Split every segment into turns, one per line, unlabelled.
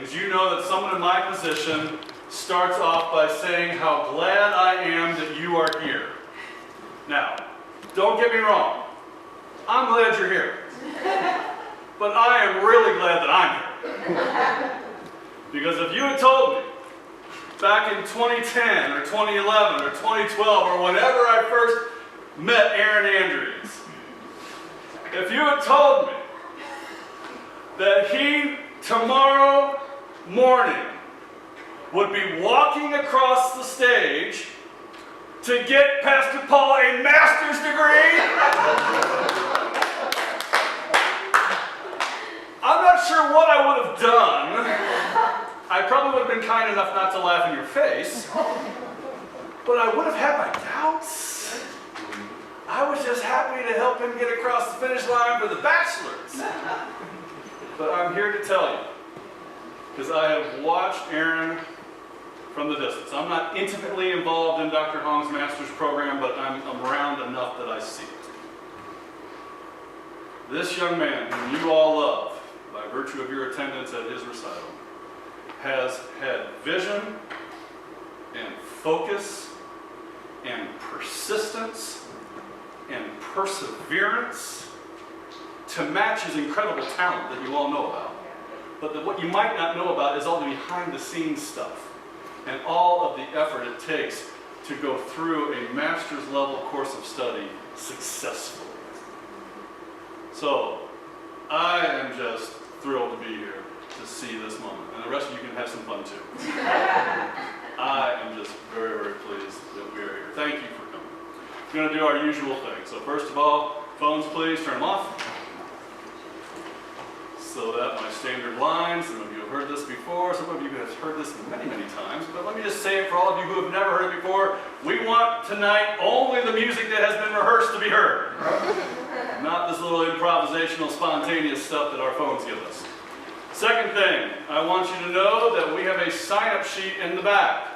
things, you know that someone in my position starts off by saying how glad I am that you are here. Now, don't get me wrong. I'm glad you're here. But I am really glad that I'm here. Because if you had told me back in 2010 or 2011 or 2012 or whenever I first met Aaron Andries, if you had told me that he tomorrow morning would be walking across the stage to get Pastor Paul a master's degree, I'm not sure what I would have done. I probably would have been kind enough not to laugh in your face, but I would have had my doubts. I was just happy to help him get across the finish line for the bachelor's. But I'm here to tell you, because I have watched Aaron from the distance. I'm not intimately involved in Dr. Hong's master's program, but I'm around enough that I see it. This young man, whom you all love, by virtue of your attendance at his recital, has had vision and focus and persistence and perseverance to match his incredible talent that you all know about. But what you might not know about is all the behind-the-scenes stuff and all of the effort it takes to go through a master's level course of study successfully. So, I am just thrilled to be here to see this moment. And the rest of you can have some fun too. I am just very, very pleased that we are here. Thank you for coming. We're going to do our usual thing. So first of all, phones please, turn them off. So that my standard line, some of you have heard this before, some of you have heard this many, many times, but let me just say it for all of you who have never heard it before, we want tonight only the music that has been rehearsed to be heard. Not this little improvisational, spontaneous stuff that our phones give us. Second thing, I want you to know that we have a sign-up sheet in the back.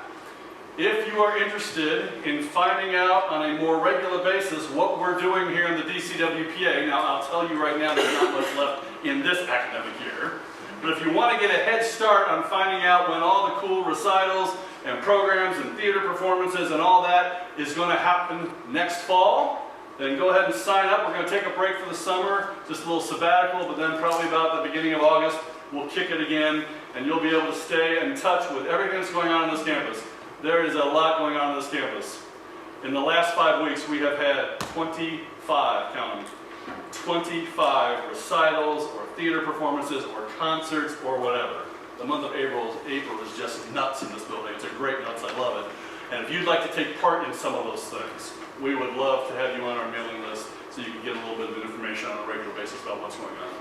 If you are interested in finding out on a more regular basis what we're doing here in the DCWPA, now I'll tell you right now there's not much left in this academic year, but if you want to get a head start on finding out when all the cool recitals and programs and theater performances and all that is going to happen next fall, then go ahead and sign up. We're going to take a break for the summer, just a little sabbatical, but then probably about the beginning of August, we'll kick it again, and you'll be able to stay in touch with everything that's going on this campus. There is a lot going on this campus. In the last 5 weeks, we have had 25, count them, 25 recitals or theater performances or concerts or whatever. The month of April is just nuts in this building. It's a great nuts, I love it. And if you'd like to take part in some of those things, we would love to have you on our mailing list so you can get a little bit of information on a regular basis about what's going on.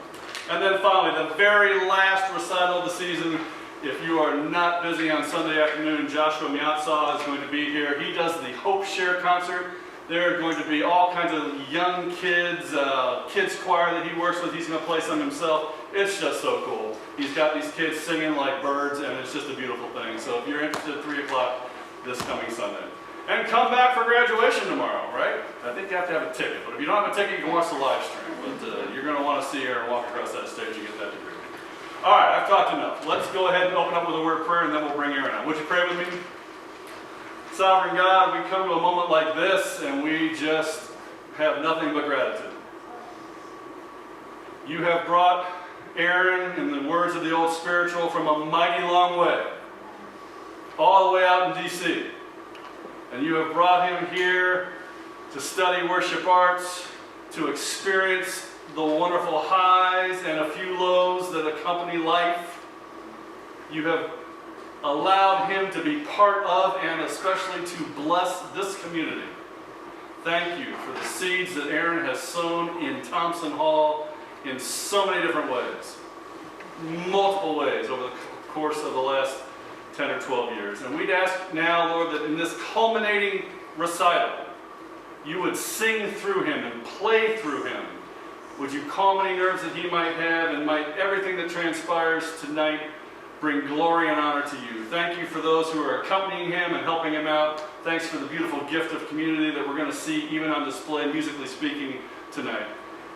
And then finally, the very last recital of the season. If you are not busy on Sunday afternoon, Joshua Miatsaw is going to be here. He does the Hope Share concert. There are going to be all kinds of young kids, kids choir that he works with. He's going to play some himself. It's just so cool. He's got these kids singing like birds, and it's just a beautiful thing. So if you're interested, 3 o'clock this coming Sunday. And come back for graduation tomorrow, right? I think you have to have a ticket. But if you don't have a ticket, you can watch the live stream. But you're going to want to see her walk across that stage and get that degree. All right, I've talked enough. Let's go ahead and open up with a word of prayer, and then we'll bring Aaron on. Would you pray with me? Sovereign God, we come to a moment like this, and we just have nothing but gratitude. You have brought Aaron, in the words of the old spiritual, from a mighty long way, all the way out in D.C. And you have brought him here to study worship arts, to experience the wonderful highs and a few lows that accompany life. You have allowed him to be part of and especially to bless this community. Thank you for the seeds that Aaron has sown in Thompson Hall in so many different ways. Multiple ways over the course of the last 10 or 12 years. And we'd ask now, Lord, that in this culminating recital, you would sing through him and play through him. Would you calm any nerves that he might have, and might everything that transpires tonight bring glory and honor to you. Thank you for those who are accompanying him and helping him out. Thanks for the beautiful gift of community that we're going to see even on display, musically speaking, tonight.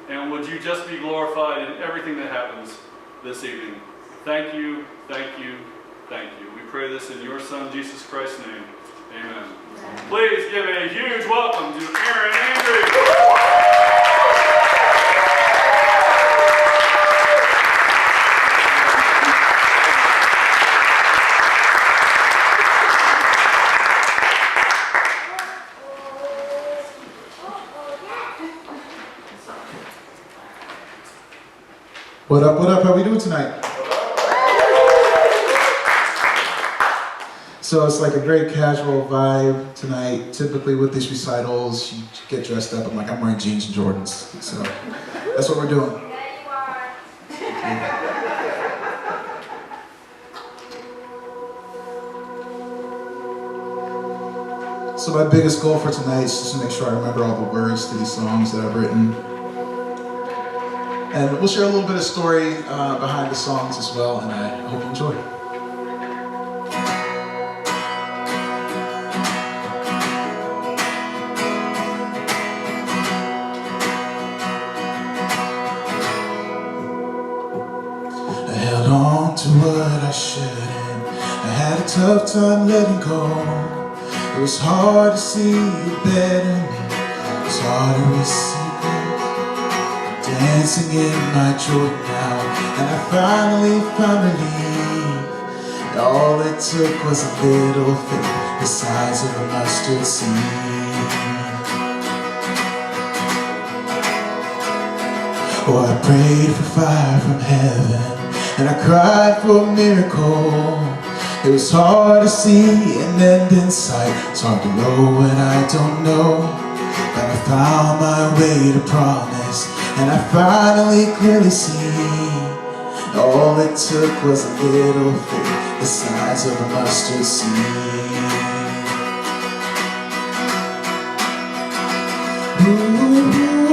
And would you just be glorified in everything that happens this evening. Thank you, thank you, thank you. We pray this in your Son, Jesus Christ's name. Amen. Please give a huge welcome to Aaron and Andries.
What up, how we doing tonight? So it's like a very casual vibe tonight. Typically with these recitals, you get dressed up. I'm wearing jeans and Jordans. So that's what we're doing.
Yeah, you are.
So my biggest goal for tonight is just to make sure I remember all the words to these songs that I've written. And we'll share a little bit of story behind the songs as well, and I hope you enjoy. I held on to what I shouldn't. I had a tough time letting go. It was hard to see it better me. It was hard to receive. Dancing in my joy now, and I finally found relief. All it took was a little faith, the size of a mustard seed. Oh, I prayed for fire from heaven, and I cried for a miracle. It was hard to see an end in sight. It's hard to know when I don't know, but I found my way to promise. And I finally clearly see, all it took was a little faith, the size of a mustard seed. Ooh, ooh, ooh,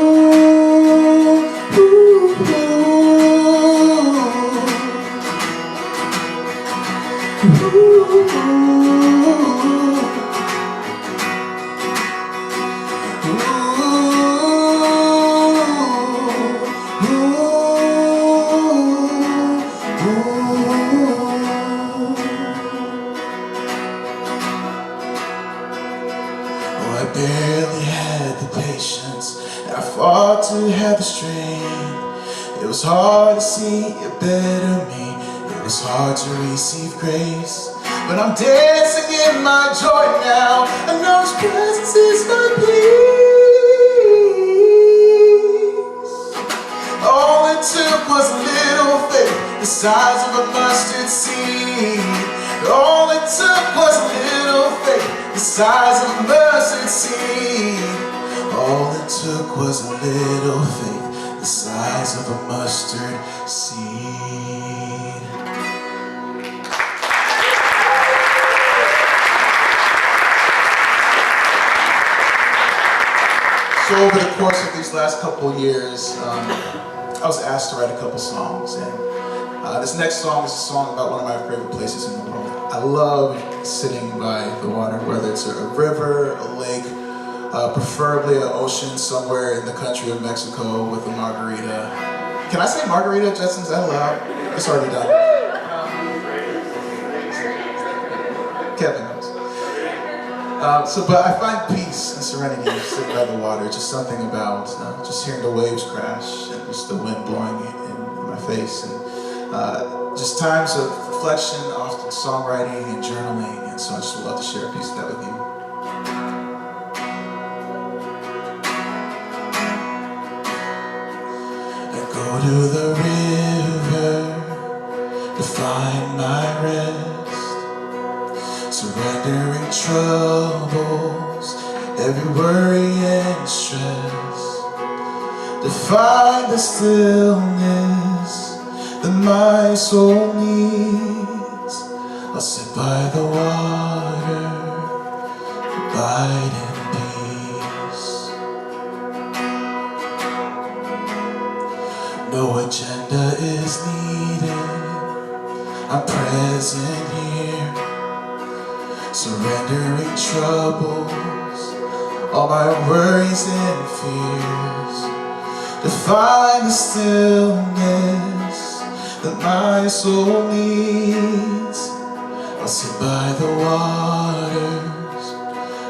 I barely had the patience, and I fought to have the strength. It was hard to see a better me. It was hard to receive grace. But I'm dancing in my joy now. I know His presence is my peace. All it took was a little faith, the size of a mustard seed. All it took was a little faith, the size of a mustard seed. All it took was a little faith, the size of a mustard seed. So over the course of these last couple of years, I was asked to write a couple songs, and this next song is a song about one of my favorite places in the world. I love sitting by the water, whether it's a river, a lake, preferably an ocean somewhere in the country of Mexico with a margarita. Can I say margarita, Judson? Is that allowed? It's already done. Kevin knows. But I find peace and serenity sitting by the water. Just something about just hearing the waves crash and just the wind blowing in my face. And just times of reflection, often songwriting and journaling. And so I just would love to share a piece of that with you. I go to the river to find my rest, surrendering troubles, every worry and stress, to find the stillness that my soul needs. I'll sit by the water, abide in peace. No agenda is needed, I'm present here, surrendering troubles, all my worries and fears, to find the stillness that my soul needs. I'll sit by the waters,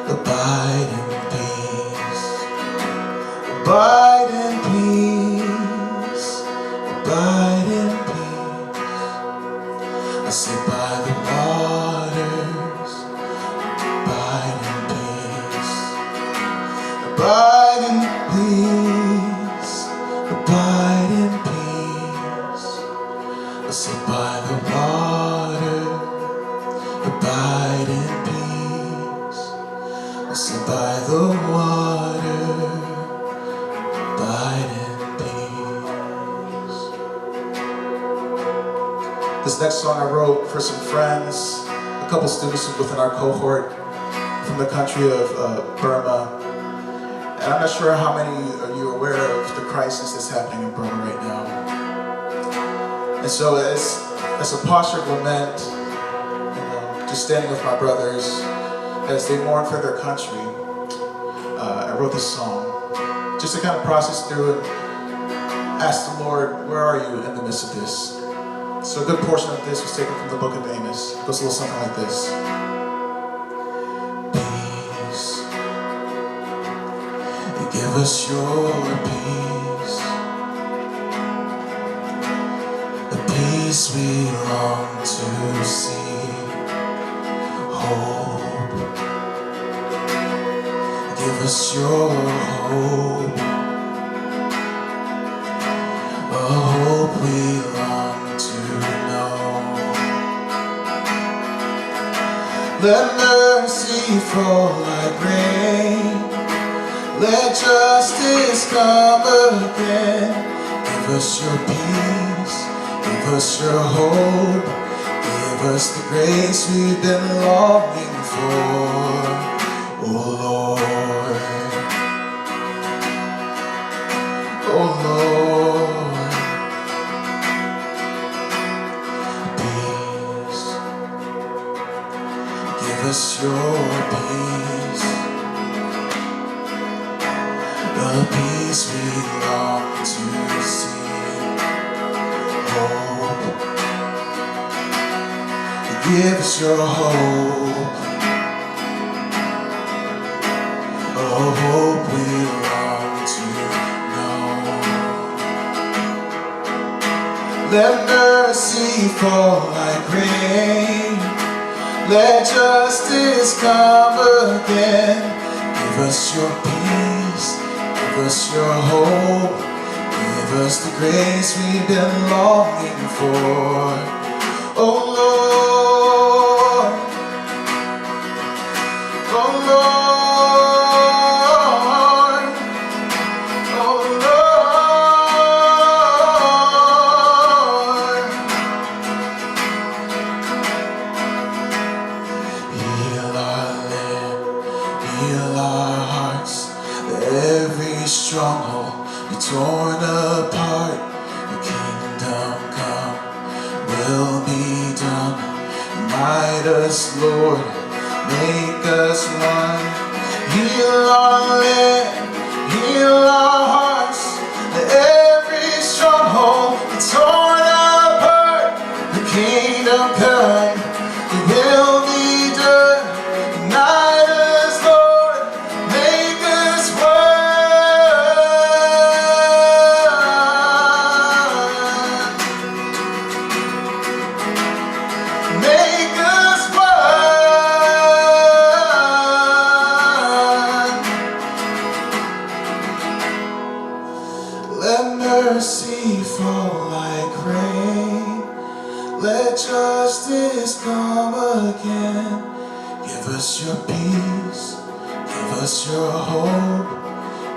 abide in peace. Abide in peace, abide in peace. I sit by the waters, abide in peace. Abide in peace, abide in peace. I sit by the water, abide in peace. I sit by the water, abide in peace. This next song I wrote for some friends, a couple students within our cohort from the country of Burma. And I'm not sure how many of you are aware of the crisis that's happening in Burma right now. And so as a posture of lament, just standing with my brothers as they mourn for their country, I wrote this song just to kind of process through and ask the Lord, where are you in the midst of this? So a good portion of this was taken from the book of Amos. It goes a little something like this. Peace, give us your peace, the peace we long to see. Hope, give us your hope, a hope we long to know. Let mercy fall like rain, let justice come again. Give us your peace, give us your hope, give us the grace we've been longing for, oh Lord, oh Lord. Peace, give us your peace, the peace we long to see. Hope, give us your hope, a hope we long to know. Let mercy fall like rain, let justice come again. Give us your peace, give us your hope, give us the grace we've been longing for, oh Lord, oh Lord, oh Lord. Heal our land, heal our hearts, let every stronghold be torn apart. Your kingdom come, will be done. Unite us, Lord, make us one. Heal our land, heal our hearts, let every stronghold be torn apart. Your kingdom come, your will be done. Unite us, Lord, make us one. Make us one. Let mercy fall like rain, let justice come again. Give us your peace, give us your hope,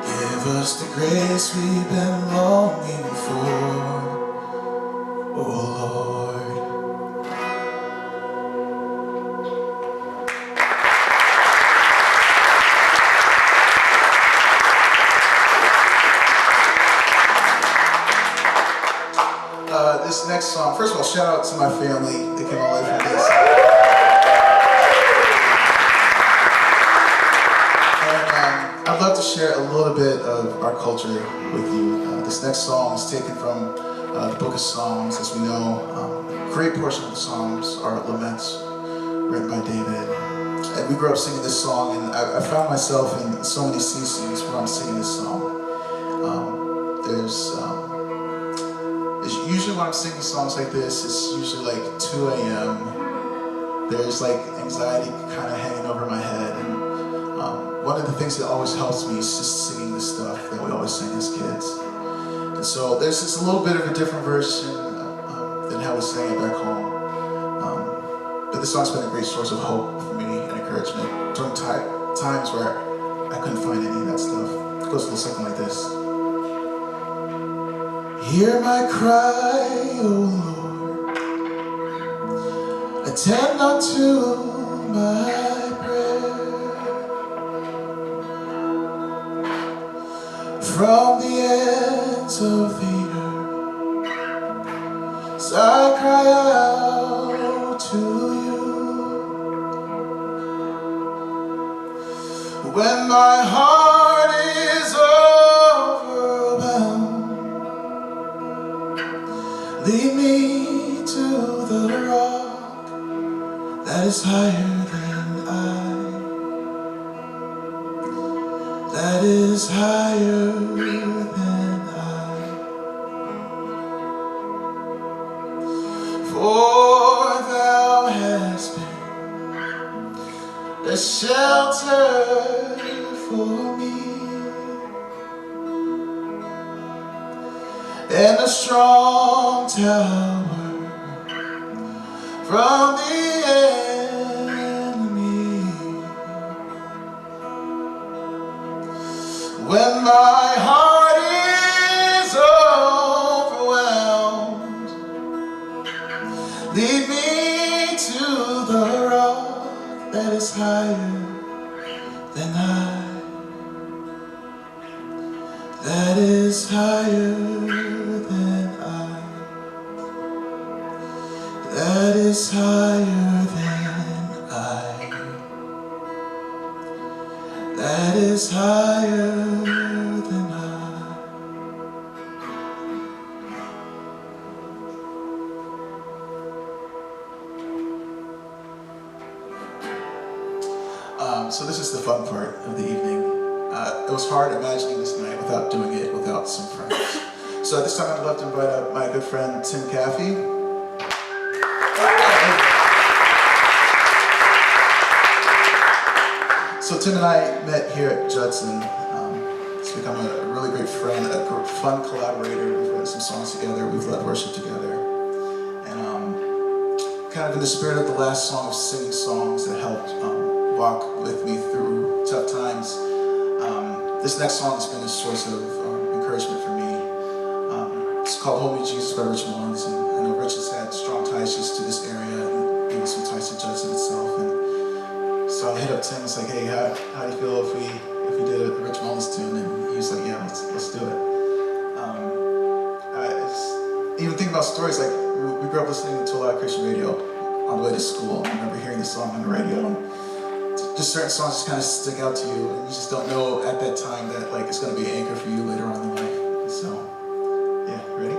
give us the grace we've been longing for, oh Lord. This next song, first of all, shout out to my family. They came all the way from DC. And I'd love to share a little bit of our culture with you. This next song is taken from the book of Psalms, as we know. A great portion of the Psalms are laments written by David. And we grew up singing this song, and I found myself in so many seasons where I'm singing this song. There's usually when I'm singing songs like this, it's usually like 2 a.m. There's like anxiety kind of hanging over my head, and one of the things that always helps me is just singing the stuff that we always sing as kids. And so there's just a little bit of a different version than how we sang it back home. But this song's been a great source of hope for me and encouragement during times where I couldn't find any of that stuff. It goes a little something like this. Hear my cry, O Lord. Attend not to my prayer. From the ends of the earth, as I cry out to you. When my heart is overwhelmed, lead me to the rock that is higher than I. That is higher than I. For thou hast been a shelter for me, and a strong tower from the enemy. When my heart is overwhelmed, lead me to the rock that is higher than I. That is higher than I. That is higher than I. That is higher than I. So this is the fun part of the evening. It was hard imagining this night without doing it without some friends. So at this time I'd love to invite up my good friend Tim Caffee. So Tim and I met here at Judson. He's become a really great friend, a fun collaborator. We've written some songs together, we've led worship together. And kind of in the spirit of the last song of singing songs that helped walk with me through tough times, this next song has been a source of encouragement for me. It's called Hold Me Jesus by Mullins, and I know Rich has had strong ties just to this area and even some ties to Judson itself. And so I hit up Tim and was like, hey, how do you feel if we did a Rich Mullins tune? And he was like, yeah, let's do it. Even thinking about stories, like we grew up listening to a lot of Christian radio on the way to school. I remember hearing this song on the radio. And just certain songs just kind of stick out to you, and you just don't know at that time that like it's going to be an anchor for you later on in life. So, yeah, ready?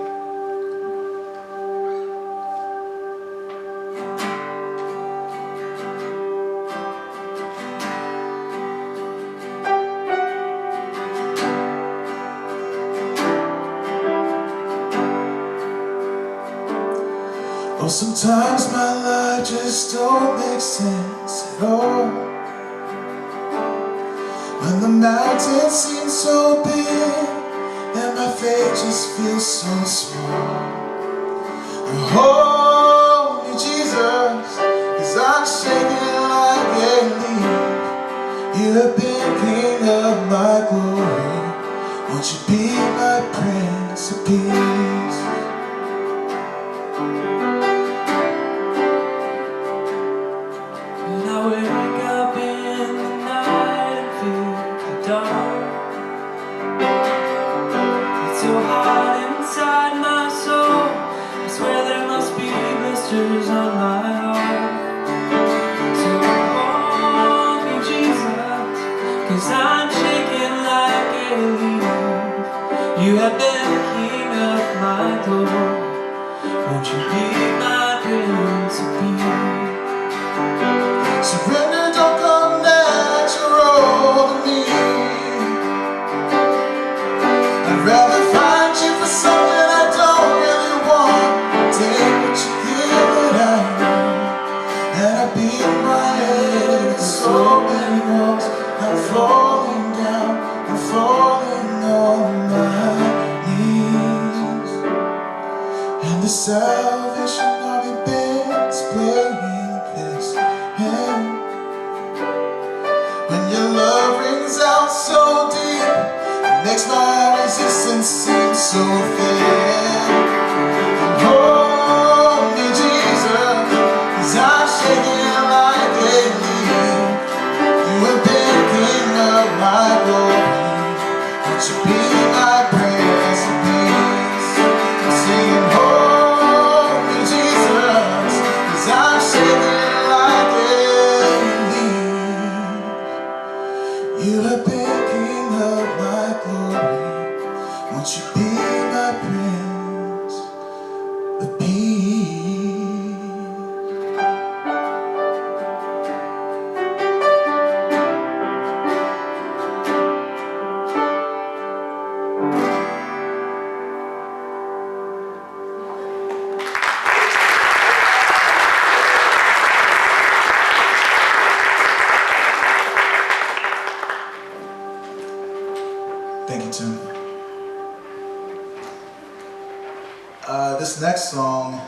Oh, sometimes my life just don't make sense at all. When the mountains seem so big and my faith just feels so small. Hold me, Jesus, 'cause I'm shaking like a leaf. You have been King of my glory. Won't you be my Prince of Peace?
And I wake up in the night and feel the dark. It's so hot inside my soul. I swear there must be blisters on my heart. So hold me, Jesus, 'cause I'm shaking like a leaf. You have been King of my glory.
playing this hand. When your love rings out so deep, it makes my resistance seem so thin. Hold me, Jesus, 'cause I'm shaking like a leaf. You have been King of my glory. Won't you be my Prince of Peace? I'm singing, hold me, Jesus, 'cause I'm shaking like a leaf. You have been King of my glory. Won't you be my Prince of Peace? Thank you, Tim. This next song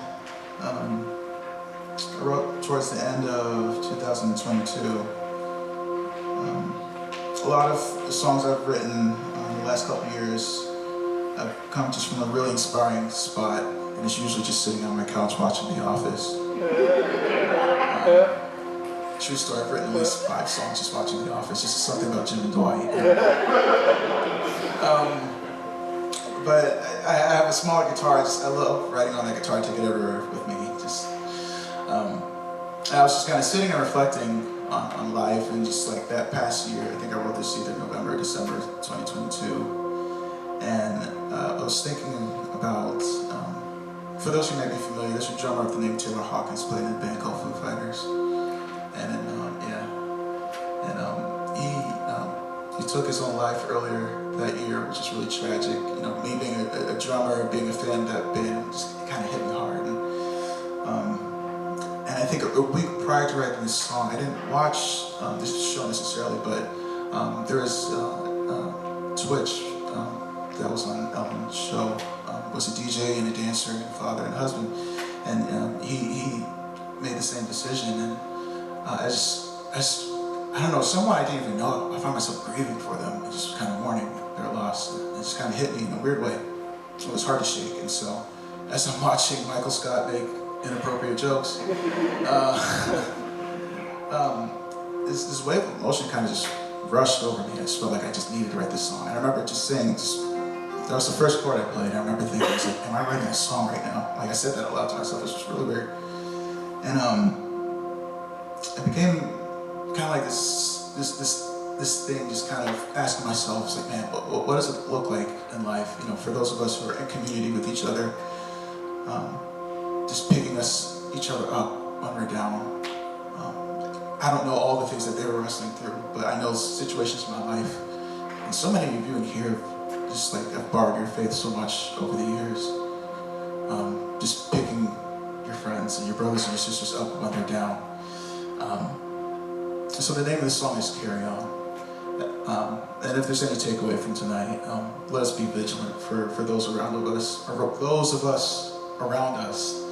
I wrote towards the end of 2022. A lot of the songs I've written in the last couple years have come just from a really inspiring spot, and it's usually just sitting on my couch watching The Office. True story, I've written at least 5 songs just watching The Office, just something about Jim and Dwight. But I have a smaller guitar. I love writing on that guitar, take it everywhere with me. I was just kind of sitting and reflecting on life and just like that past year. I think I wrote this either November or December 2022. And I was thinking about, for those who may be familiar, there's a drummer of the name Taylor Hawkins played in a band called Foo Fighters. He took his own life earlier that year, which is really tragic. You know, me being a drummer, being a fan of that band, just kind of hit me hard. And I think a week prior to writing this song, I didn't watch this show necessarily, but there was Twitch that was on Elvin's show. Was a DJ and a dancer and a father and a husband, and he made the same decision. And I don't know, someone I didn't even know, I found myself grieving for them and just kind of mourning their loss. It just kind of hit me in a weird way. It was hard to shake. And so, as I'm watching Michael Scott make inappropriate jokes, this wave of emotion kind of just rushed over me. I just felt like I just needed to write this song. And I remember just saying, that was the first chord I played. I remember thinking, I was like, am I writing a song right now? Like I said that out loud to myself, it was just really weird. And it became kind of like this thing, just kind of asking myself, it's like, man, what does it look like in life? You know, for those of us who are in community with each other, just picking each other up when we're down. I don't know all the things that they were wrestling through, but I know situations in my life, and so many of you in here just like have borrowed your faith so much over the years. Just picking your friends and your brothers and your sisters up when they're down. So the name of the song is Carry On. And if there's any takeaway from tonight, let us be vigilant for those around us, or those of us around us,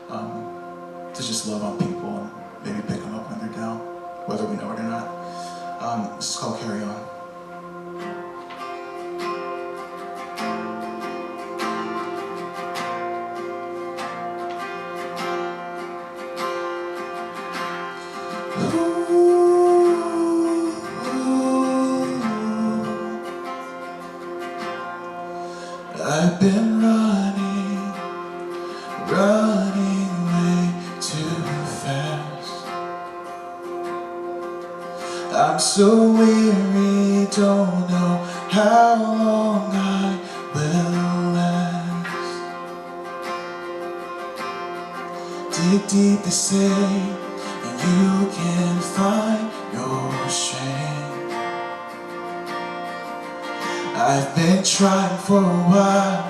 to just love on people and maybe pick them up when they're down, whether we know it or not. This is called Carry On. I've been running way too fast. I'm so weary, don't know how long I will last. Dig deep, they say, and you can find your strength. I've been trying for a while,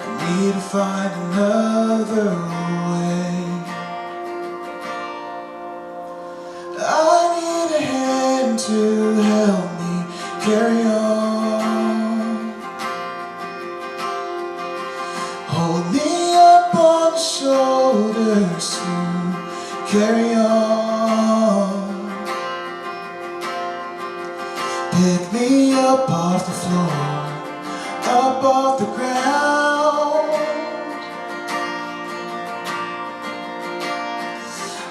I need to find another way. I need a hand to help me carry on. Hold me up on the shoulders to carry on. Pick me up off the floor, up off the ground.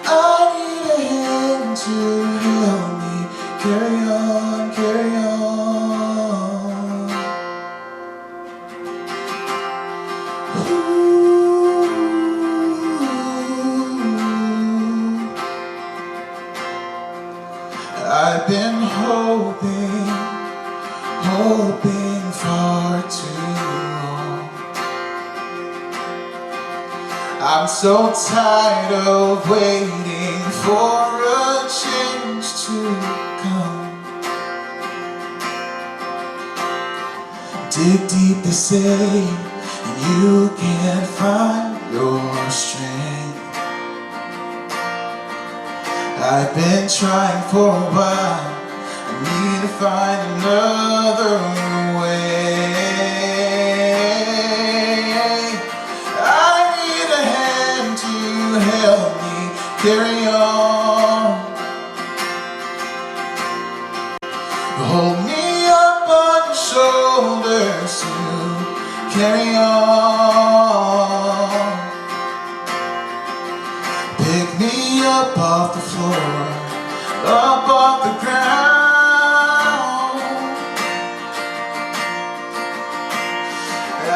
I need a hand to help me carry on, carry on. I've been hoping far too long. I'm so tired of waiting for a change to come. Dig deep, they say, and you can't find your strength. I've been trying for a while, I need to find another way. I need a hand to help me carry on. Hold me up on your shoulders to carry on. Pick me up off the floor, up off the ground. I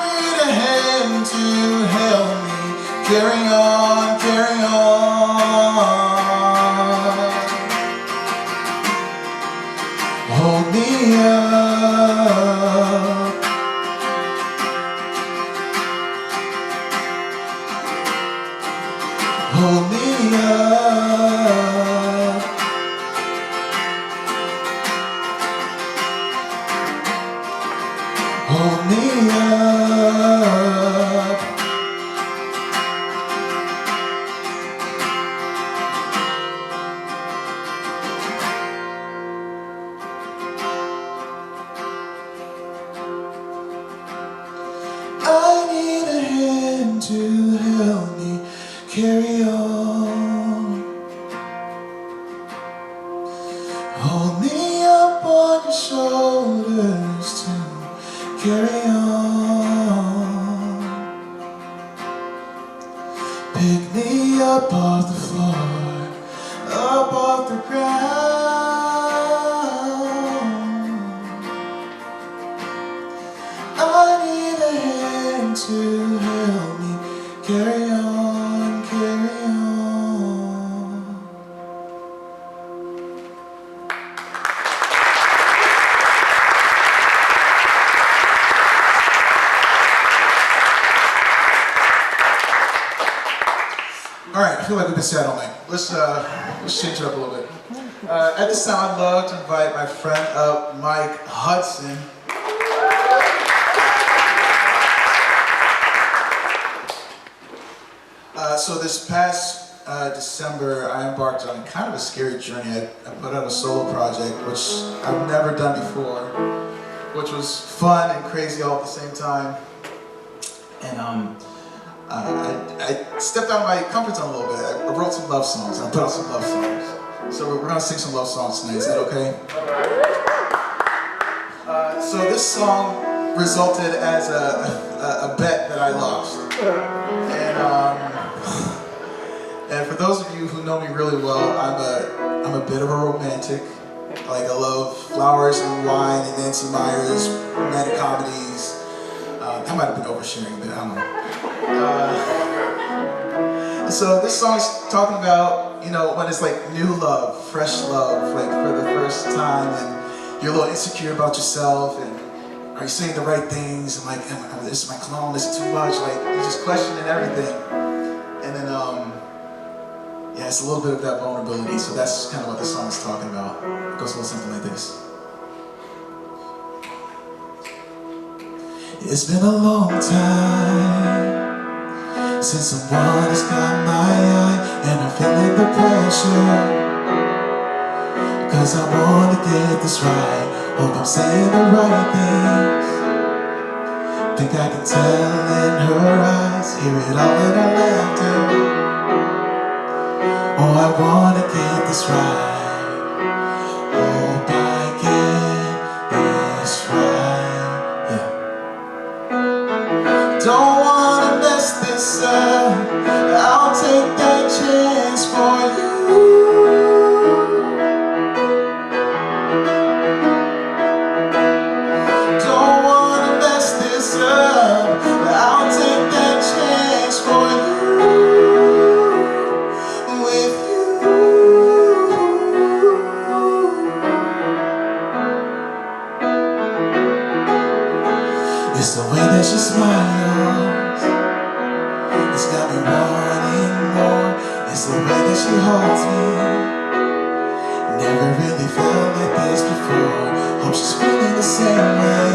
need a hand to help me carry on, carry on. Hold me up. Hold me up. Hold me up. I need a hand to help me carry on. Hold me up on your shoulders to carry on. Pick me up off the floor, up off the ground. I need a hand to help me carry on, carry on. All right, I feel like we've been sad all night. Let's change it up a little bit. At this time, I'd love to invite my friend up, Mike Hudson. So this past December, I embarked on kind of a scary journey. I put out a solo project, which I've never done before, which was fun and crazy all at the same time. And I stepped out of my comfort zone a little bit. I wrote some love songs. I put out some love songs. So we're gonna sing some love songs tonight. Is that okay? So this song resulted as a bet that I lost. And for those of you who know me really well, I'm a bit of a romantic. Like, I love flowers and wine and Nancy Meyer's romantic comedies. That might have been oversharing, but I don't know. So this song's talking about, you know, when it's like new love, fresh love, like for the first time, and you're a little insecure about yourself, and are you saying the right things? And like, is my cologne, is it too much? Like, you're just questioning everything. And then, yeah, it's a little bit of that vulnerability. So that's kind of what this song is talking about. It goes a little something like this. It's been a long time since someone has got my eye, and I'm feeling the pressure, 'cause I wanna get this right. Hope I'm saying the right things. Think I can tell in her eyes, hear it all in her laughter. I wanna get this right. Hope I get this right. Yeah. Don't wanna mess this up. I'll take that chance for you. Don't wanna mess this up. I'll take that chance for you. With you. It's the way that she smiles. It's got me wanting more. It's the way that she holds me. Never really felt like this before. Hope she's feeling the same way.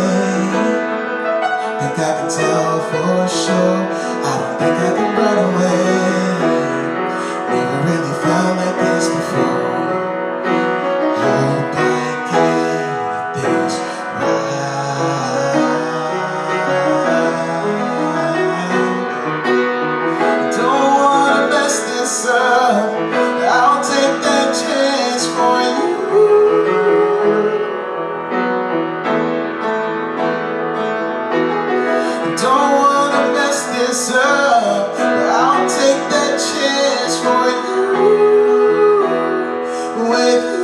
Think I can tell for sure. I don't think I can run away. Never really felt like this before. Hope I get this right. Don't wanna mess this up. I'll take that chance for you. Don't wanna mess this up. I'll take that chance for you. With you.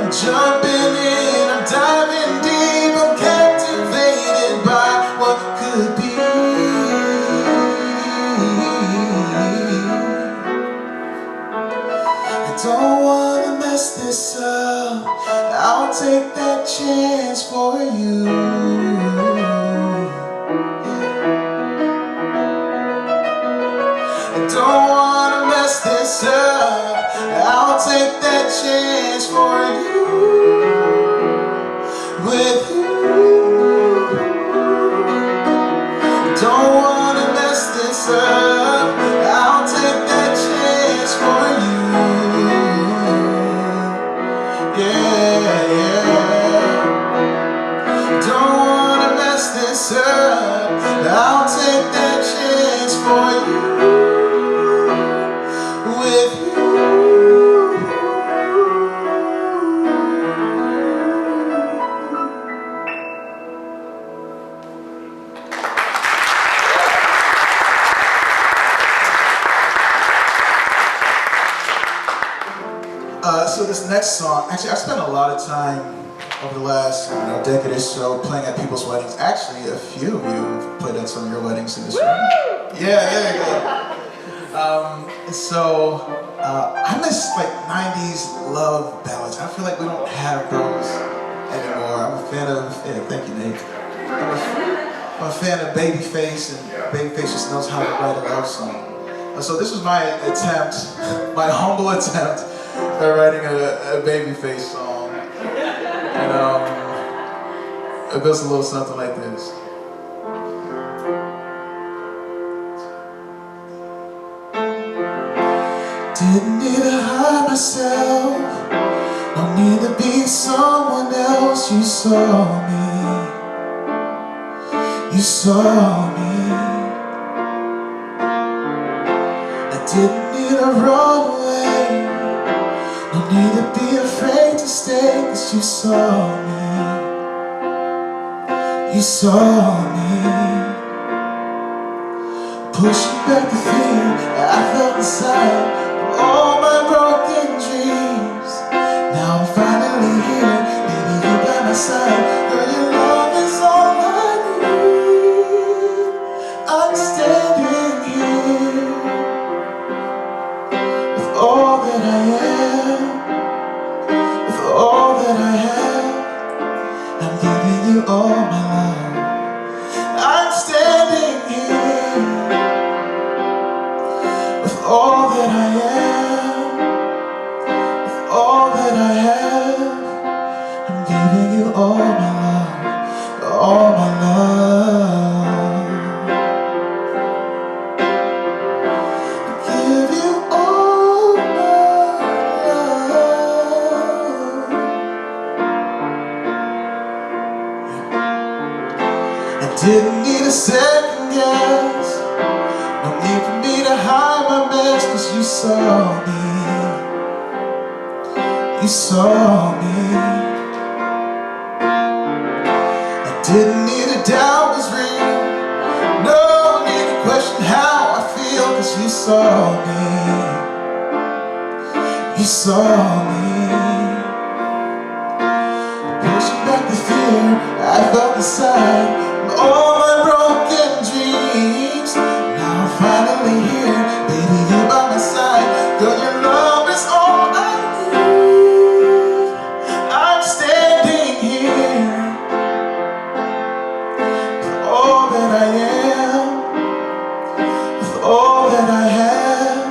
I'm jumping in, I'm diving deep, I'm captivated by what could be. I don't wanna mess this up. I'll take that chance for you. I don't wanna mess this up. I'll take that chance for you. With you. Don't wanna mess this up. I'll take that chance for you. Yeah, yeah. Don't wanna mess this up. I'll take that chance for you. With you. So this next song, actually I've spent a lot of time over the last decade or so playing at people's weddings. Actually, a few of you have played at some of your weddings in this room. Yeah, there you go. I miss like 90s love ballads. I feel like we don't have those anymore. I'm a fan of, thank you, Nate. I'm a fan of Babyface, and Babyface just knows how to write a love song. So this was my attempt, my humble attempt at writing a Babyface song. And it goes a little something like this. Didn't need to hide myself, no need to be someone else. You saw me, you saw me. I didn't need to run away, no need to be afraid to stay, 'cause you saw me, you saw me. Pushing back the fear I felt inside, all my broken dreams. Now I'm finally here, baby, you by my side. Girl, your love is all I need. I'm standing here with all that I am, with all that I have. I'm giving you all my love. I'm standing here with all that I am, with all that I have. I'm giving you all my love, all my love. I give you all my love. I didn't need a second guess, no need for me to hide my mess. saw me. You saw me. I didn't need a doubt was real. No need to question how I feel, 'cause you saw me. You saw me. Pushing back the fear I felt inside from all my broken dreams. Now I'm finally here, baby, you by my side. Girl, your love is all I need. I'm standing here with all that I am, with all that I have.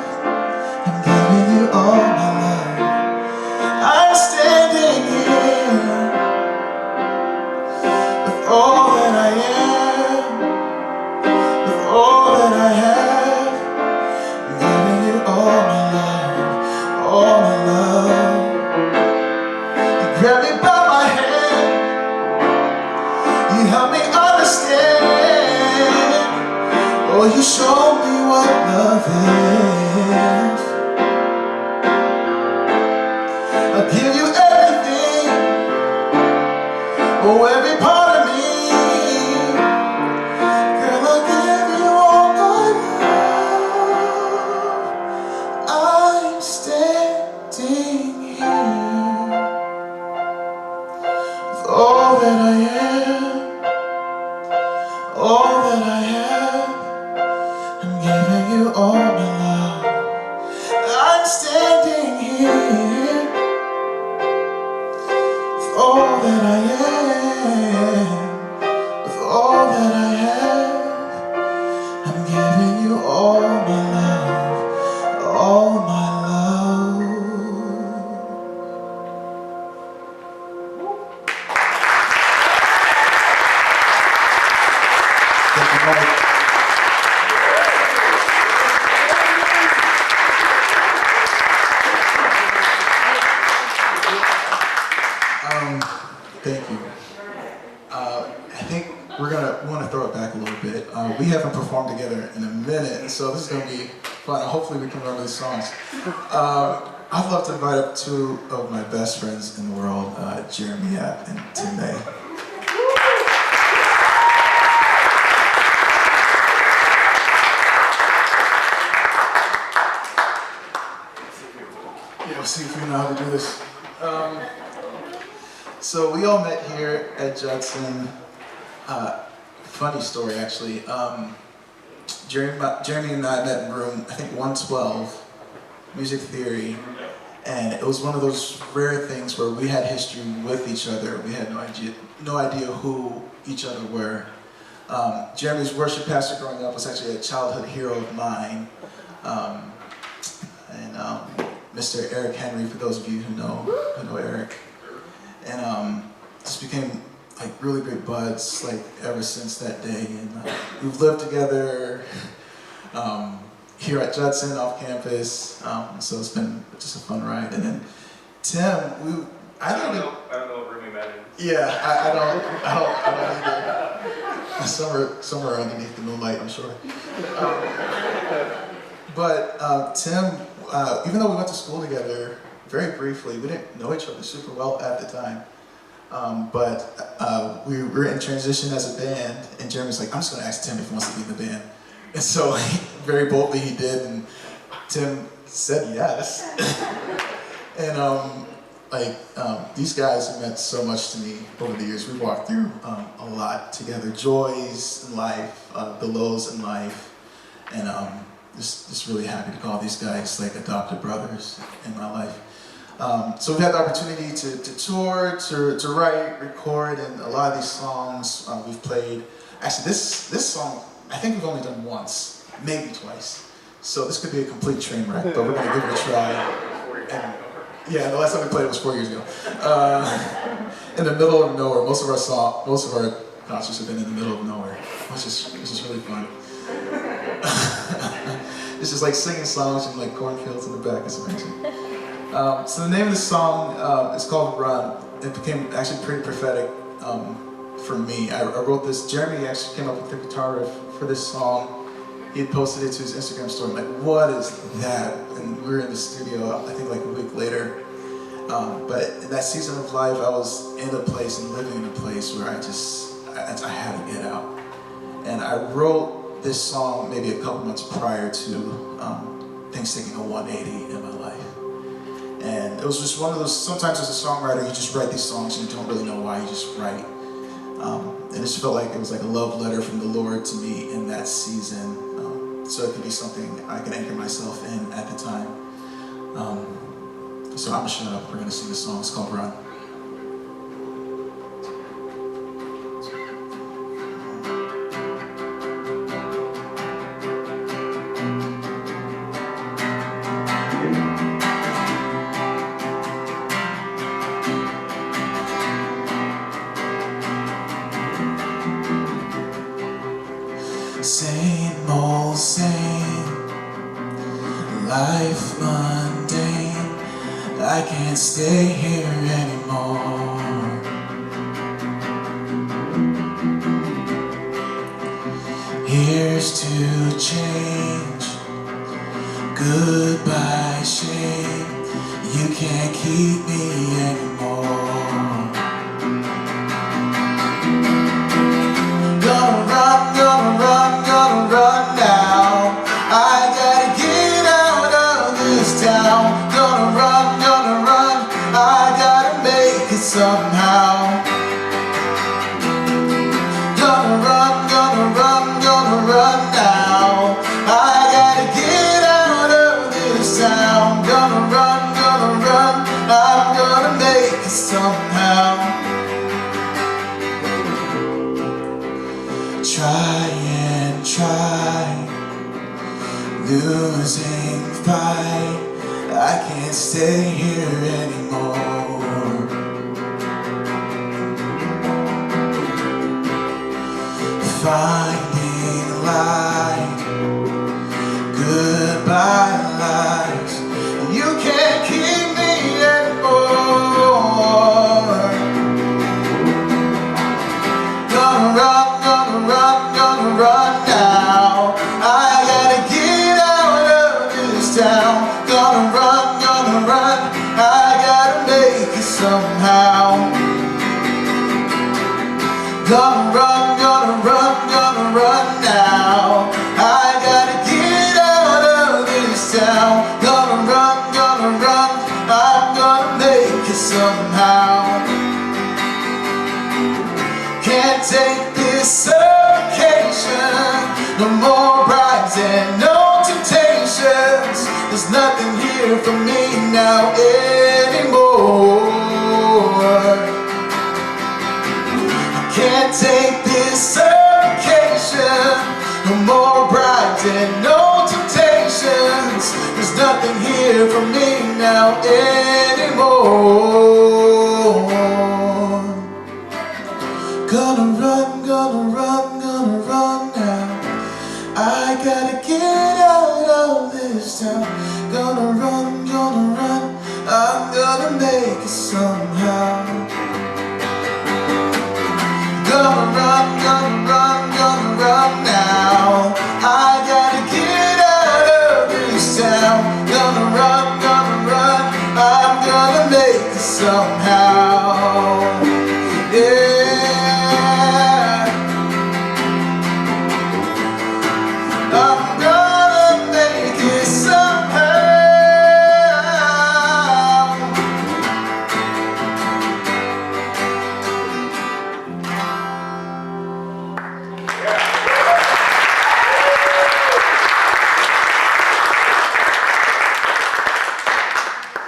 I'm giving you all my love. I'm standing here with all that I am, with all that I have. I'm giving you all my love, all my love. You grab me by my hand, you help me understand. Oh, you show me what love is. I'll give you everything, oh, every part of me. Girl, I'll give you all my love. I'm standing here with all that I am, all that I have. I'm giving you all my love. I'm standing here with all that I am, with all that I have. I'm giving you all my love, all my love. Thank you, Mike. Thank you. I think we're gonna want to throw it back a little bit. We haven't performed together in a minute, so this is gonna be fun. Hopefully we can remember these songs. I'd love to invite up two of my best friends in the world, Jeremy and Tim May. Yeah, we'll see if we know how to do this. So we all met here at Judson. Funny story, actually. Jeremy and I met in room, I think 112, music theory, and it was one of those rare things where we had history with each other. We had no idea who each other were. Jeremy's worship pastor growing up was actually a childhood hero of mine, Mr. Eric Henry, for those of you who know Eric. And just became like really great buds like ever since that day. And we've lived together here at Judson off campus. So it's been just a fun ride. And then Tim, I don't know what room we met in. Yeah, I don't either. Somewhere underneath the moonlight, I'm sure. But Tim, even though we went to school together very briefly, we didn't know each other super well at the time. But we were in transition as a band, and Jeremy's like, I'm just going to ask Tim if he wants to be in the band. And so very boldly he did, and Tim said yes. And these guys have meant so much to me over the years. We've walked through a lot together, joys in life, the lows in life, and just really happy to call these guys like adopted brothers in my life. So we've had the opportunity to tour, to write, record, and a lot of these songs we've played. Actually, this song I think we've only done once, maybe twice. So this could be a complete train wreck, but we're gonna give it a try. And, yeah, the last time we played it was 4 years ago. In the middle of nowhere. Most of our concerts have been in the middle of nowhere, which is really fun. It's just like singing songs in like cornfields in the back. It's amazing. So the name of the song is called Run. It became actually pretty prophetic for me. I wrote this. Jeremy actually came up with the guitar riff for this song he had posted it to his Instagram story. I'm like, what is that? And we were in the studio, I think like a week later. But in that season of life, I was in a place and living in a place where I had to get out. And I wrote this song maybe a couple months prior to things taking a 180 in my life. And it was just one of those, sometimes as a songwriter, you just write these songs and you don't really know why, you just write. And it just felt like it was like a love letter from the Lord to me in that season. So it could be something I can anchor myself in at the time. So I'm gonna shut up, we're gonna sing a song, it's called Run. Same old same, life mundane, I can't stay here anymore. Here's to change, goodbye shame, you can't keep me anymore. Gonna run now. I gotta get out of this town. Gonna run, I gotta make it somehow. Gonna run now. I gotta get out of this town. Gonna run, I'm gonna make it somehow. Try and try, losing fight, I can't stay here anymore. Finding light, goodbye lies, you can't keep me anymore. Gonna run now. I gotta get out of this town. Gonna run, I gotta make it somehow. Gonna run now. I gotta get out of this town. Gonna run, I'm gonna make it somehow. Can't take this occasion, no more brides and no temptations. There's nothing here for me now anymore. I can't take this occasion, no more brides and no temptations. There's nothing here for me now anymore. Gonna run now. I gotta get out of this town. Gonna run, I'm gonna make it somehow. Gonna run now. I gotta get out of this town. Gonna run, I'm gonna make it somehow. Yeah. I'm gonna make it somehow.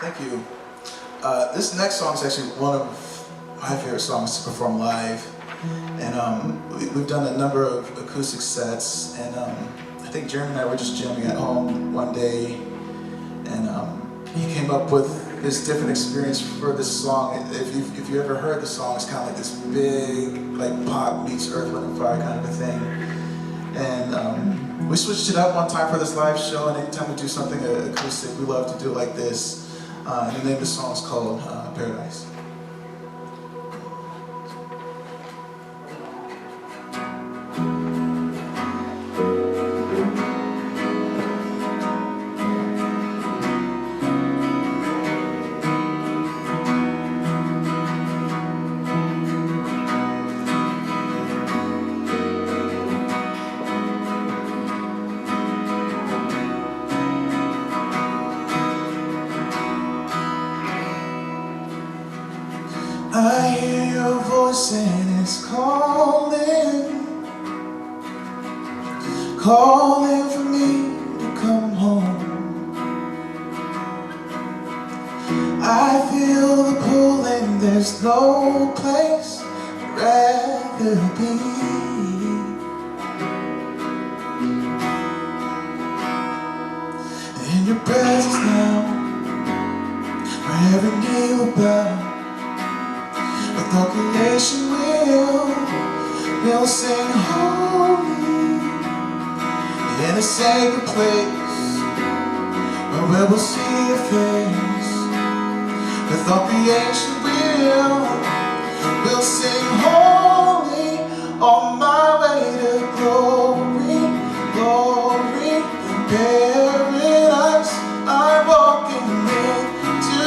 Thank you. This next song is actually one of my favorite songs to perform live. And we've done a number of acoustic sets, and I think Jeremy and I were just jamming at home one day, and he came up with this different experience for this song. If you ever heard the song, it's kind of like this big, like pop meets Earth, Wind & Fire kind of a thing. And we switched it up one time for this live show, and anytime we do something acoustic, we love to do it like this. And the name of the song is called Paradise. I feel the pull and there's no place I'd rather be. In your presence now, where every knee will bow, with all creation will sing holy. In a sacred place, where we will see your face, with all creation will sing holy. On my way to glory, glory, in paradise, I'm walking into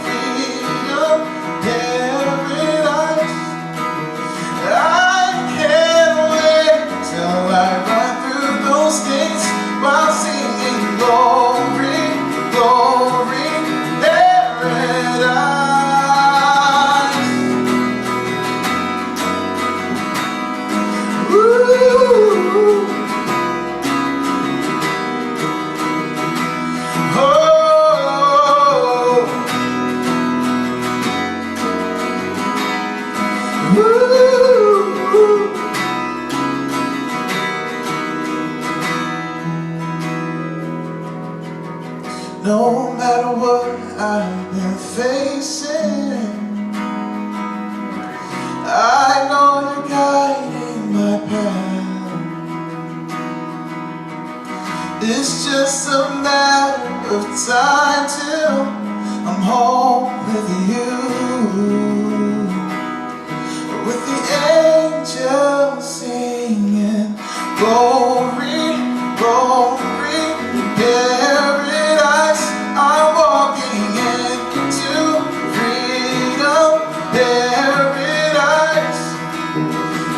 freedom, paradise. I can't wait till I run through those gates while singing glory, glory, paradise. No matter what I've been facing, I know you're guiding my path. It's just a matter of time till I'm home with you, with the angels singing glory, glory, paradise. I'm walking into freedom, paradise.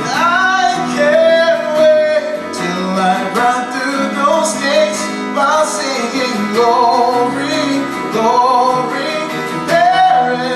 I can't wait till I run through those gates while singing glory, glory, paradise.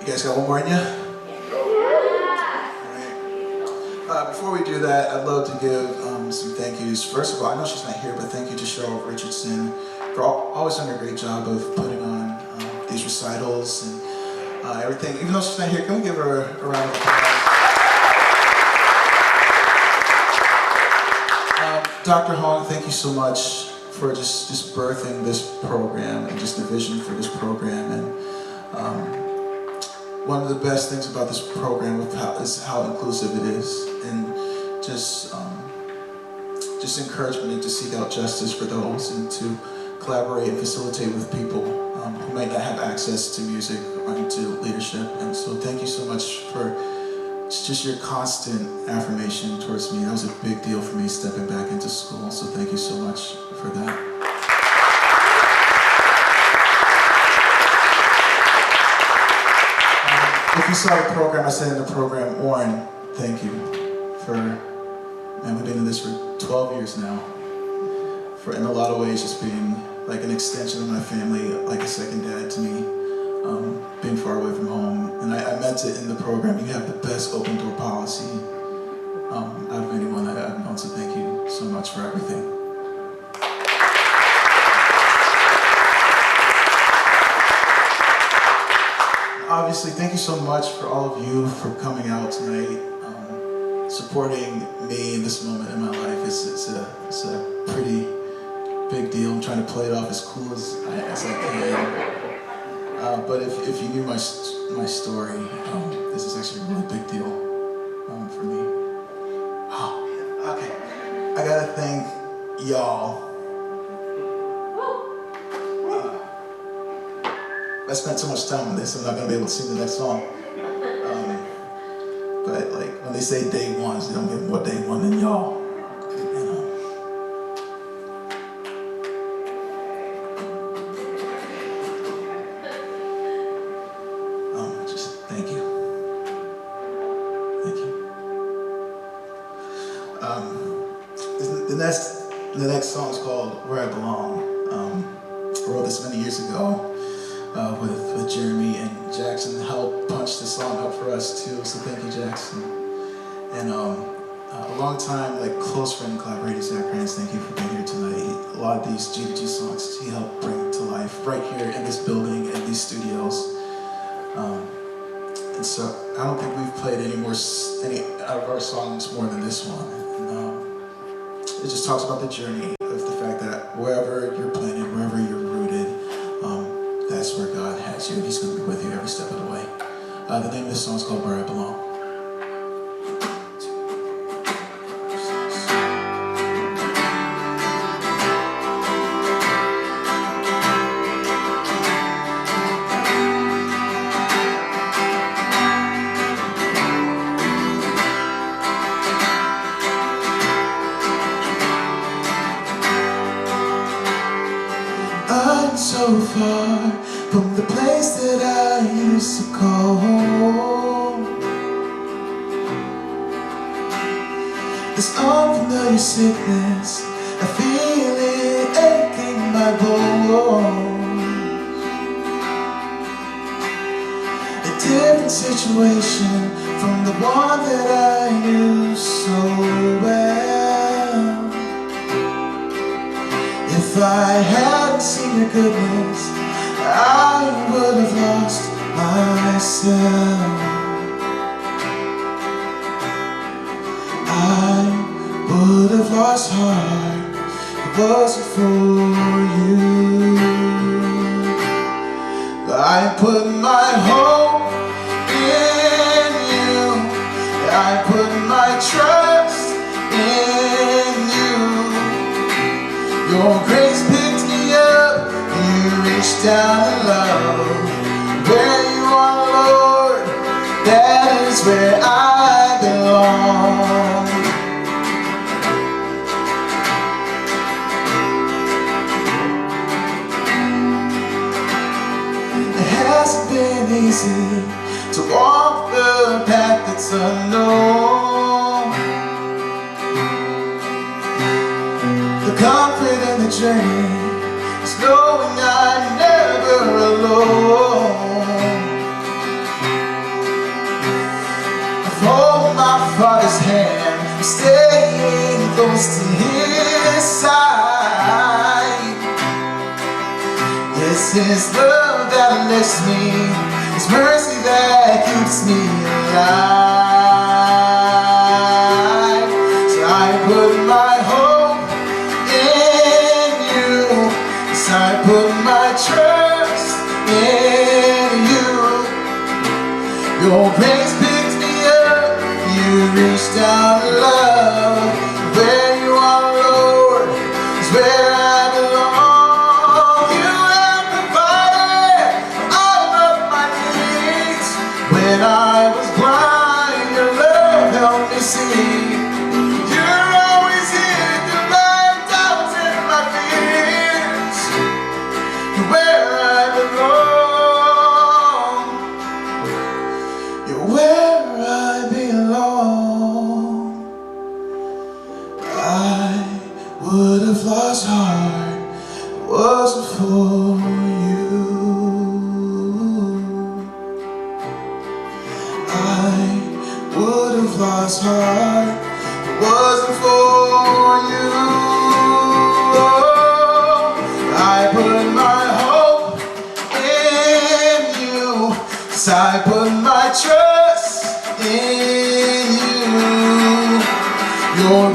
You guys got one more in you? Alright. Before we do that, I'd love to give some thank yous. First of all, I know she's not here, but thank you to Cheryl Richardson for always doing a great job of putting on these recitals and everything. Even though she's not here, can we give her a round of applause? Dr. Hong, thank you so much for just birthing this program and just the vision for this program. And one of the best things about this program is how inclusive it is, and just encouragement to seek out justice for those and to collaborate and facilitate with people who might not have access to music or to leadership. And so thank you so much for just your constant affirmation towards me. That was a big deal for me stepping back into school, so thank you so much for that. If you saw the program, I said in the program, Warren, thank you for, man, we've been in this for 12 years now. For in a lot of ways just being like an extension of my family, like a second dad to me, being far away from home. And I meant it in the program. You have the best open door policy out of anyone that I've known, so thank you so much for everything. Obviously, thank you so much for all of you for coming out tonight, supporting me in this moment in my life. It's a pretty big deal. I'm trying to play it off as cool as I can. But if you knew my story, this is actually a really big deal for me. Oh, okay. I gotta thank y'all. I spent so much time on this, I'm not gonna be able to sing the next song. But like when they say day one, they don't get more day one than y'all. Just thank you. Thank you. The next song is called Where I Belong. I wrote this many years ago. With Jeremy, and Jackson helped punch the song up for us too, so thank you, Jackson. And a long time, like close friend and collaborator, Zach Rance, thank you for being here tonight. A lot of these G2G songs he helped bring to life right here in this building, in these studios. And so I don't think we've played any out of our songs more than this one. And, it just talks about the journey of the fact that wherever you're planted, wherever you're rooted, that's where God has you, and He's going to be with you every step of the way. The name of this song is called Where I Belong. I'm so far from the place that I used to call home. This unfamiliar sickness, I feel it aching my bones. A different situation from the one that I knew so well. If I hadn't seen your goodness, I would have lost myself. I would have lost heart if it wasn't for you. I put my hope in you. I put my trust in you. Your grace picked me up. You reached down in love. Where you are, Lord, that is where I belong. It hasn't been easy to walk the path that's unknown. The comfort in the journey is knowing I'm never alone. I hold my Father's hand, I'm staying close to His side. It's His love that lifts me, His mercy that keeps me alive. So I put my hope Your grace picked me up, you reached out in love. Where you are, Lord, is where I belong. You have provided all of my needs. When I was blind, your love helped me see. You're always here through my doubts and my fears. You're where I belong. You're where I belong. I would have lost heart if it wasn't for you. I would have lost heart if it wasn't for you. I put my hope in you, 'cause I put my trust in you. Your